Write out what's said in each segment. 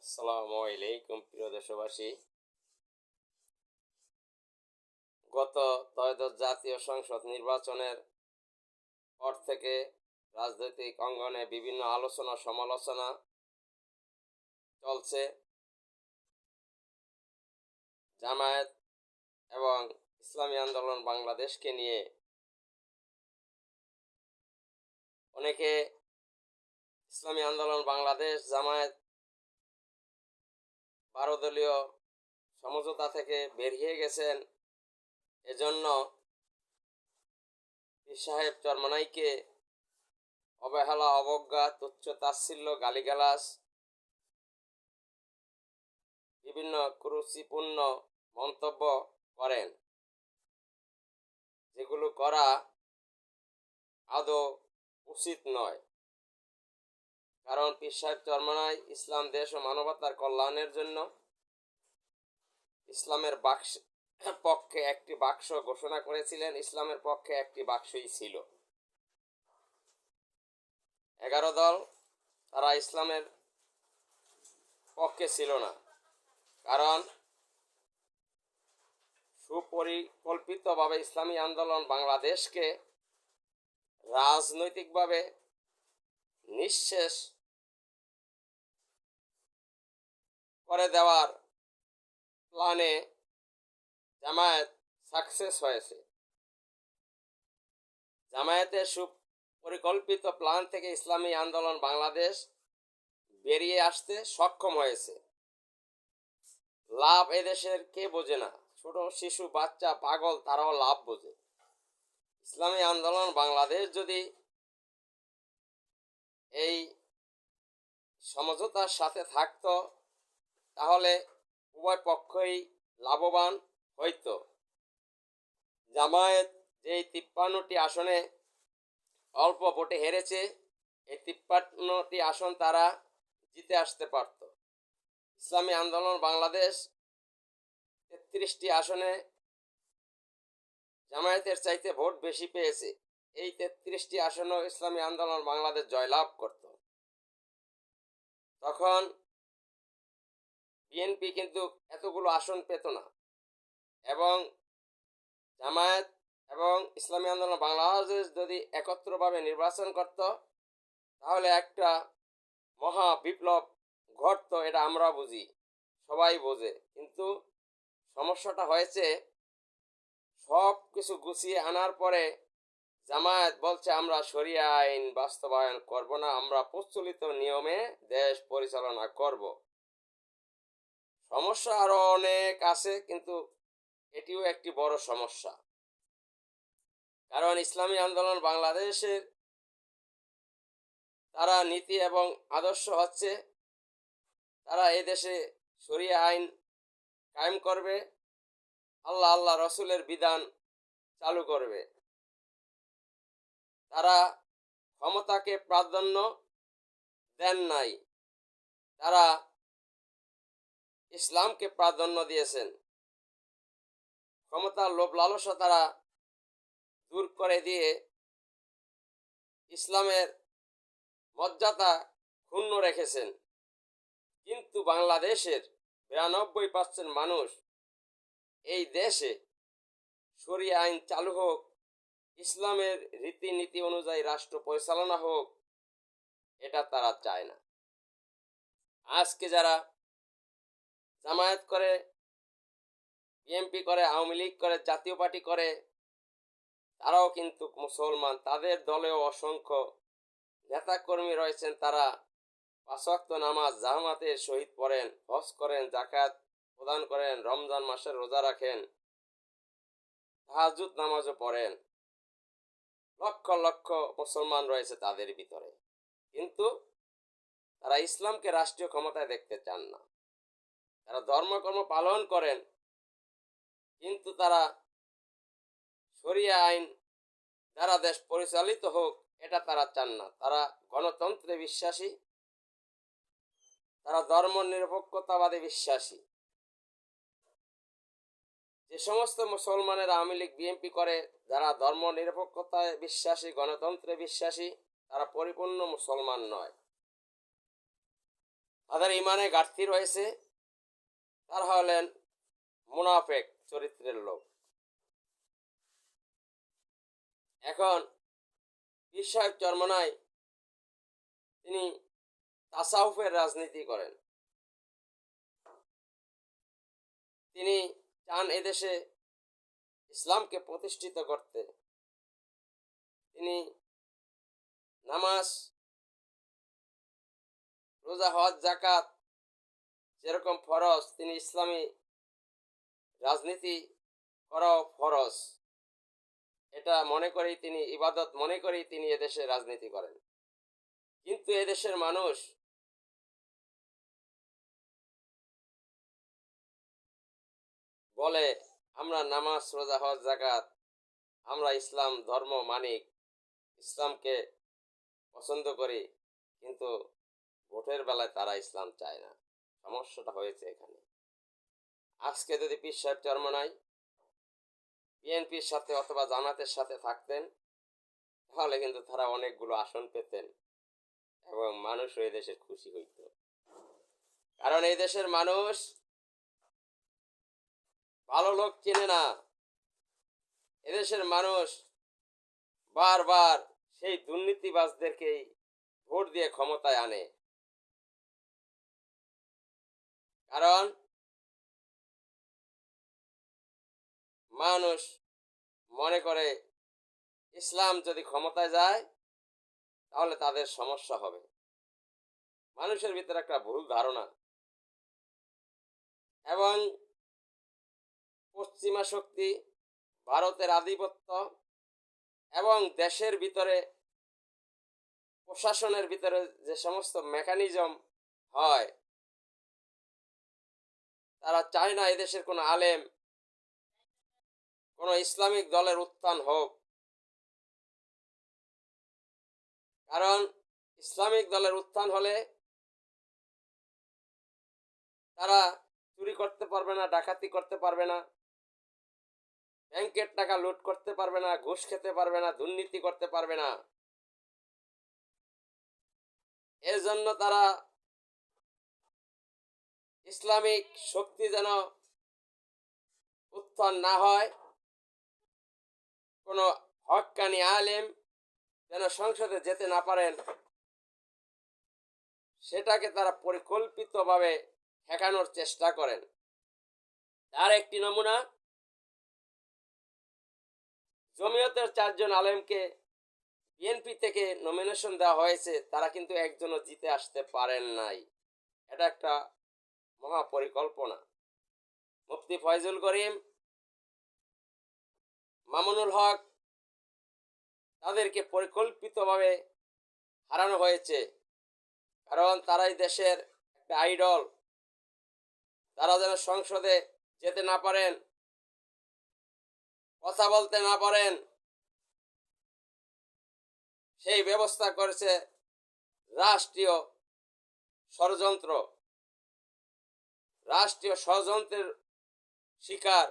আসসালামু আলাইকুম প্রিয় দেশবাসী। গত ত্রয়োদশ জাতীয় সংসদ নির্বাচনের পর থেকে রাজনৈতিক অঙ্গনে বিভিন্ন আলোচনা সমালোচনা চলছে। জামায়াত এবং ইসলামী আন্দোলন বাংলাদেশকে নিয়ে অনেকে ইসলামী আন্দোলন বাংলাদেশ জামায়াত 12 দলীয় সমঝোতা থেকে বেরিয়ে গেছেন, এজন্য পীর সাহেব চরমনাইকে অবহেলা, অবজ্ঞা, তুচ্ছ তাচ্ছিল্য, গালিগালাজ, বিভিন্ন কুরুচিপূর্ণ মন্তব্য করেন, যেগুলো করা আদৌ উচিত নয়। কারণ পীর সাহেব চরমনাই ইসলাম, দেশ ও মানবতার কল্যাণের জন্য ইসলামের পক্ষে একটি বাক্স ঘোষণা করেছিলেন। ইসলামের পক্ষে একটি বাক্সই ছিল। 11 দল তারা ইসলামের পক্ষে ছিল না, কারণ সুপরিকল্পিতভাবে ইসলামী আন্দোলন বাংলাদেশকে রাজনৈতিকভাবে নিঃশেষ করে দেওয়ার প্ল্যানে জামায়াত সাকসেস হয়েছে। জামায়াতের সুপরিকল্পিত প্ল্যান থেকে ইসলামী আন্দোলন বাংলাদেশ বেরিয়ে আসতে সক্ষম হয়েছে। লাভ এদেশের কে বোঝে না? ছোট শিশু, বাচ্চা, পাগল তারাও লাভ বোঝে। ইসলামী আন্দোলন বাংলাদেশ যদি এই সমঝোতার সাথে থাকতো তাহলে উভয় পক্ষই লাভবান হইত। জামায়াত যেই 53টি আসনে অল্প ভোটে হেরেছে, এই 53টি আসন তারা জিতে আসতে পারত। ইসলামী আন্দোলন বাংলাদেশ 33টি আসনে জামায়াতের চাইতে ভোট বেশি পেয়েছে। এই 33টি আসনেও ইসলামী আন্দোলন বাংলাদেশ জয়লাভ করত। তখন বিএনপি কিন্তু এতগুলো আসন পেত না, এবং জামায়াত এবং ইসলামী আন্দোলন বাংলাদেশ যদি একত্রভাবে নির্বাচন করত তাহলে একটা মহা বিপ্লব ঘটতো। এটা আমরা বুঝি, সবাই বোঝে। কিন্তু সমস্যাটা হয়েছে, সব কিছু গুছিয়ে আনার পরে জামায়াত বলছে আমরা শরিয়া আইন বাস্তবায়ন করব না, আমরা প্রচলিত নিয়মে দেশ পরিচালনা করব। সমস্যা আরো অনেক আছে, কিন্তু এটিও একটি বড় সমস্যা। কারণ ইসলামী আন্দোলন বাংলাদেশের তারা নীতি এবং আদর্শ হচ্ছে তারা এদেশে শরিয়া আইন কায়েম করবে, আল্লাহ রসুলের বিধান চালু করবে। তারা ক্ষমতাকে প্রাধান্য দেন নাই, তারা ইসলামকে প্রাধান্য দিয়েছেন। ক্ষমতার লোভ লালসা তারা দূর করে দিয়ে ইসলামের মর্যাদা ক্ষুণ্ণ রেখেছেন। কিন্তু বাংলাদেশের 92% মানুষ এই দেশে শরিয়া আইন চালু হোক, ইসলামের রীতিনীতি অনুযায়ী রাষ্ট্র পরিচালনা হোক, এটা তারা চায় না। আজকে যারা জামায়াত করে, বিএনপি করে, আওয়ামী লীগ করে, জাতীয় পার্টি করে, তারাও কিন্তু মুসলমান। তাদের দলেও অসংখ্য নেতাকর্মী রয়েছেন, তারা 5 ওয়াক্ত নামাজ জামাতের সহিত পড়েন, হজ করেন, যাকাত প্রদান করেন, রমজান মাসের রোজা রাখেন, তাহাজ্জুদ নামাজও পড়েন। লক্ষ লক্ষ মুসলমান রয়েছে তাদের ভিতরে, কিন্তু তারা ইসলামকে রাষ্ট্রীয় ক্ষমতায় দেখতে চান না। তারা ধর্মকর্ম পালন করেন, কিন্তু তারা শরিয়া আইন দ্বারা দেশ পরিচালিত হোক এটা তারা চান না। তারা গণতন্ত্রে বিশ্বাসী, তারা ধর্ম নিরপেক্ষতাবাদে বিশ্বাসী। যে সমস্ত মুসলমানের আওয়ামী লীগ বিএনপি করে, যারা ধর্ম নিরপেক্ষতায় বিশ্বাসী, গণতন্ত্রে বিশ্বাসী, তারা পরিপূর্ণ মুসলমান নয়। তাদের ইমানে ঘাটতি রয়েছে, তারা হলেন মুনাফেক চরিত্রের লোক। এখন পীর সাহেব চরমনাই তিনি তাসাউফের রাজনীতি করেন। তিনি চান এদেশে ইসলামকে প্রতিষ্ঠিত করতে। তিনি নামাজ, রোজা, হজ, যাকাত যেরকম ফরজ, তিনি ইসলামী রাজনীতি করাও ফরজ, এটা মনে করেই তিনি ইবাদত মনে করেই তিনি এদেশে রাজনীতি করেন। কিন্তু এদেশের মানুষ বলে আমরা নামাজ, রোজা, হজ, যাকাত, আমরা ইসলাম ধর্ম মানি, ইসলামকে পছন্দ করি, কিন্তু ভোটের বেলায় তারা ইসলাম চায় না। সমস্যাটা হয়েছে এখানে। আজকে যদি পীর সাহেব চরমনাই বিএনপির সাথে অথবা জামাতের সাথে থাকতেন, তাহলে কিন্তু তারা অনেকগুলো আসন পেতেন এবং মানুষ এই দেশের খুশি হইত। কারণ এই দেশের মানুষ ভালো লোক চেনে না। এদেশের মানুষ বারবার সেই দুর্নীতিবাজদেরকেই ভোট দিয়ে ক্ষমতায় আনে। কারণ মানুষ মনে করে ইসলাম যদি ক্ষমতায় যায় তাহলে তাদের সমস্যা হবে। মানুষের ভিতরে একটা ভুল ধারণা, এবং পশ্চিমা শক্তি, ভারতের আধিপত্য এবং দেশের ভিতরে প্রশাসনের ভিতরে যে সমস্ত মেকানিজম হয়, তারা চায় না এদেশের কোনো আলেম, কোনো ইসলামিক দলের উত্থান হোক। কারণ ইসলামিক দলের উত্থান হলে তারা চুরি করতে পারবে না, ডাকাতি করতে পারবে না, ব্যাংকের টাকা লুট করতে পারবে না, ঘুষ খেতে পারবে না, দুর্নীতি করতে পারবে না। এর জন্য তারা ইসলামিক শক্তি যেন উত্থান না হয়, কোনো হক্কানি আলেম যেন সংসদে যেতে না পারেন, সেটাকে তারা পরিকল্পিতভাবে ঠেকানোর চেষ্টা করেন। তার একটি নমুনা, জমিয়তের 4 জন আলেমকে বিএনপি থেকে নমিনেশন দেওয়া হয়েছে, তারা কিন্তু একজনও জিতে আসতে পারেন নাই। এটা একটা মহা পরিকল্পনা। মুফতি ফয়জুল করিম, মামুনুল হক, তাদেরকে পরিকল্পিতভাবে হারানো হয়েছে। কারণ তারাই দেশের একটা আইডল। তারা যেন সংসদে যেতে না পারেন, কথা বলতে না পারেন, সেই ব্যবস্থা করেছে রাষ্ট্রীয় ষড়যন্ত্র। রাষ্ট্রীয় ষড়যন্ত্রের শিকার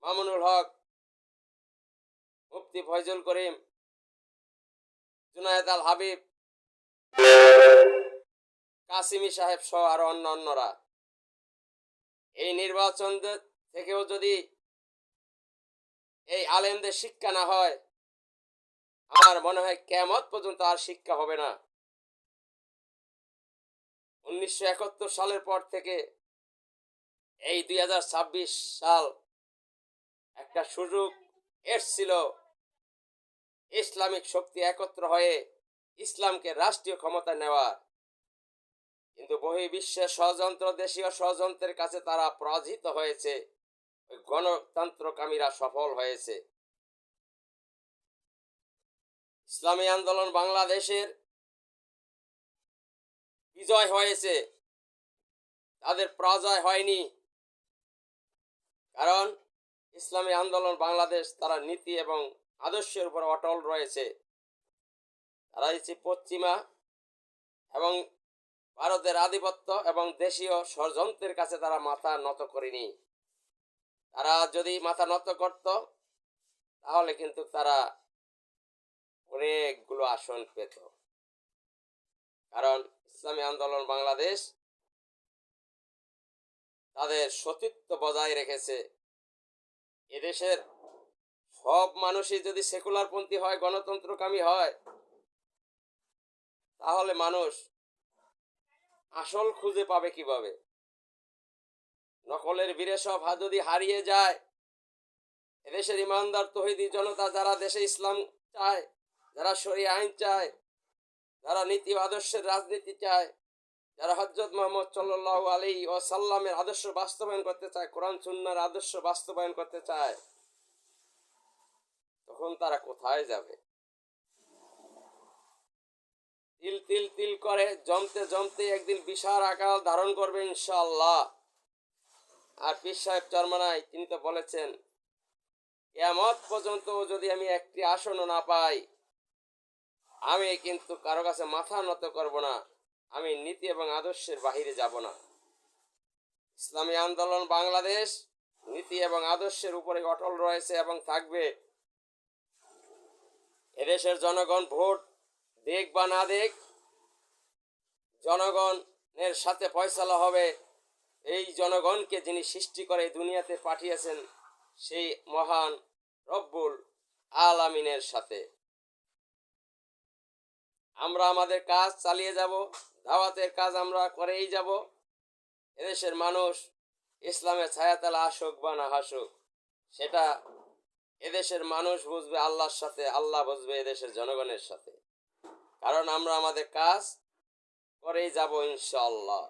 মামুনুল হক, মুফতি ফয়জুল করিম, জুনায়েদ আল হাবিব, কাসিমি সাহেব সহ আরো অন্যান্যরা। এই নির্বাচন থেকেও যদি এই আলেমদের শিক্ষা না হয়, আমার মনে হয় কিয়ামত পর্যন্ত আর শিক্ষা হবে না। 1971 সালের পর থেকে এই 2026 সাল একটা সুযোগ এসেছিল ইসলামিক শক্তি একত্র হয়ে ইসলামকে রাষ্ট্রীয় ক্ষমতা নেওয়ার। কিন্তু বহির্বিশ্বের ষড়যন্ত্র, দেশীয় ষড়যন্ত্রের কাছে তারা পরাজিত হয়েছে, ওই গণতন্ত্রকামীরা সফল হয়েছে। ইসলামী আন্দোলন বাংলাদেশের বিজয় হয়েছে, তাদের পরাজয় হয়নি। কারণ ইসলামী আন্দোলন বাংলাদেশ তারা নীতি এবং আদর্শের উপর অটল রয়েছে। তারা পশ্চিমা এবং ভারতের আধিপত্য এবং দেশীয় ষড়যন্ত্রের কাছে তারা মাথা নত করেনি। তারা যদি মাথা নত করত তাহলে কিন্তু তারা অনেকগুলো আসন পেত। কারণ ইসলামী আন্দোলন বাংলাদেশ তাদের সতীত্ব বজায় রেখেছে। এদেশের সব মানুষই যদি সেকুলারপন্থী হয়, গণতন্ত্রকামী হয়, তাহলে মানুষ আসল খুঁজে পাবে কিভাবে? নকলের ভিড়ে সব যদি হারিয়ে যায়, এদেশের ইমানদার তৌহিদি জনতা যারা দেশে ইসলাম চায়, যারা শরিয়া আইন চায়, যারা নীতি আদর্শের রাজনীতি চায়, যারা হযরত মুহাম্মদ সাল্লাল্লাহু আলাইহি ওয়াসাল্লামের আদর্শ বাস্তবায়ন করতে চায়, কোরআন সুন্নাহর আদর্শ বাস্তবায়ন করতে চায়, তখন তারা কোথায় যাবে? তিল তিল তিল করে জমতে জমতে একদিন বিশাল আকার ধারণ করবে ইনশাআল্লাহ। আর পীর সাহেব চরমনাই তিনি তো বলেছেন, কিয়ামত পর্যন্ত যদি আমি একটি আসনও না পাই, আমি কিন্তু কারো কাছে মাথা নত করব না, আমি নীতি এবং আদর্শের বাহিরে যাব না। ইসলামী আন্দোলন বাংলাদেশ নীতি এবং আদর্শের উপরে অটল রয়েছে এবং থাকবে। এদেশের জনগণ ভোট দেখ বা না দেখ, জনগণের সাথে ফয়সালা হবে। এই জনগণকে যিনি সৃষ্টি করে দুনিয়াতে পাঠিয়েছেন, সেই মহান রব্বুল আলামিনের সাথে আমরা আমাদের কাজ চালিয়ে যাব, দাওয়াতের কাজ আমরা করেই যাব। এদেশের মানুষ ইসলামের ছায়াতলে আসুক বা না আসুক, সেটা এদেশের মানুষ বুঝবে আল্লাহর সাথে, আল্লাহ বুঝবে এদেশের জনগণের সাথে। কারণ আমরা আমাদের কাজ করেই যাব ইনশাআল্লাহ।